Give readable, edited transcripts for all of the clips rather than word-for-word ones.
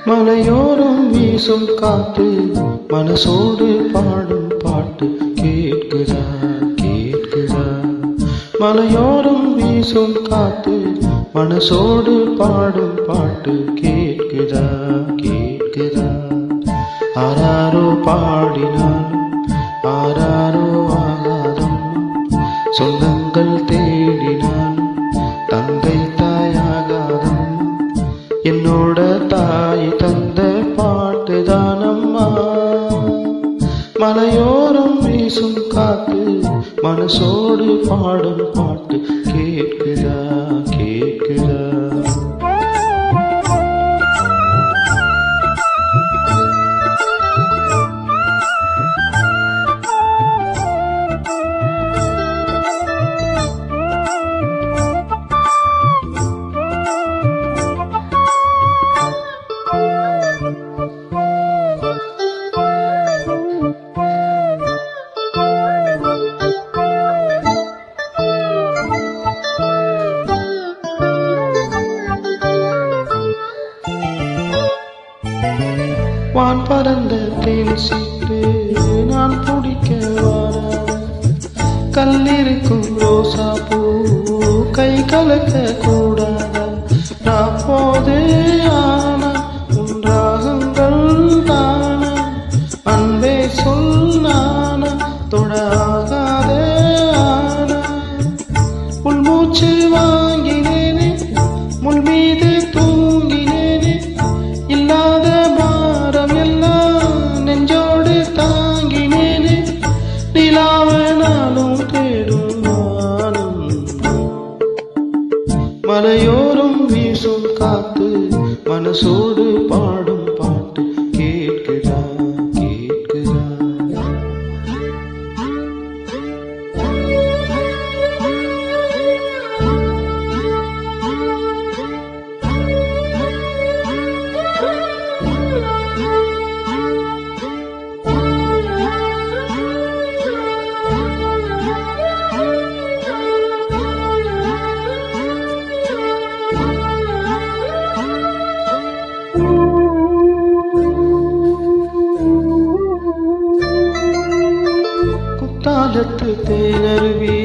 மலையோரம் வீசும் காத்து மனசோடு பாடும் பாட்டு கேட்குதா கேட்குதா. மலையோரம் வீசும் காத்து மனசோடு பாடும் பாட்டு கேட்குதா கேட்குதா. ஆராரோ பாடினாலும் ஆராரோ ஆகாதம், சொந்தங்கள் தேடினாலும் தந்தை தாயாகாதம். என்னோட தாய் தந்த பாட்டு தானம்மா. மலையோரம் வீசும் காத்து மனசோடு பாடும் பாட்டு கேட்குதா கேட்குதா. வான் பறந்த தேன் சிட்டு நான் பிடிக்க வராத, கல்லிருக்கும் ரோசா பூ கை கலக்க கூடாத. நான் போதே ஆன உன்றாகங்கள் தான, அன்பே சொல்லான தொடாகாதே ஆன. உள்மூச்சு வாங்கினேனே முள் மீது தூங்கினேனே, இல்லாத பாரம் எல்லாம் நெஞ்சோடு தாங்கினேனே. நிலாவனாலும் தேடும் வானம், மலையோரம் வீசும் காத்து மனசோடு பாடும் பாட்டு கேட்குதா கேட்குதா. குத்தாலத்து தேனருவி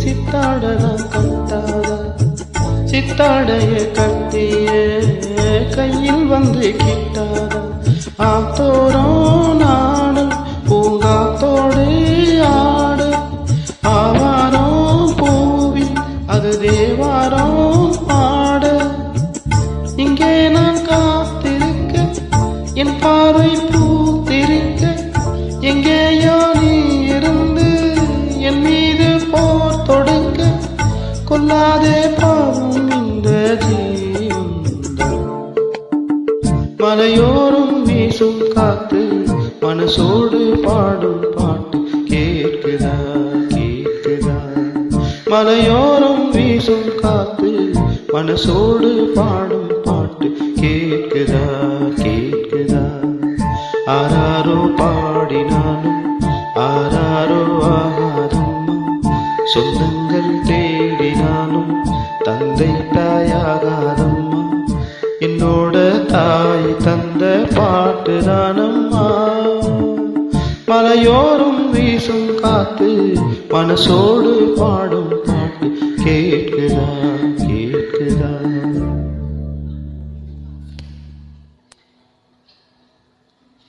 சித்தாடனா கட்டாதா, சித்தாடைய கட்டிய கையில் வந்து கிட்டாதா. ஆத்தோரம் நாடும் பூங்காத்தோடு ஆடு, ஆவாரம் பூவில் அது தேவாரம் பாட. இங்கே நான் காத்திருக்க என் பார்வை பூத்திருக்க, எங்கேயோ நீ இருந்து என் மீது போர் தொடுக்க. கொல்லாதே பாவம் இந்த ஜீவன். மலையோரம் வீசும் காத்து மனசோடு பாடும் பாட்டு கேட்குதா கேட்குதா. மலையோரம் வீசும் காத்து மனசோடு பாடும் பாட்டு கேட்குதா கேட்குதா. ஆராரோ பாடினாலும் ஆராரோ ஆகாதம்மா, சொந்தங்கள் தேடினாலும் தந்தை தாயாகாதம்மா. என்னோட தாய் தந்த பாட்டு தானம்மா. மலையோரம் வீசும் காத்து மனசோடு பாடும் பாட்டு கேட்குதா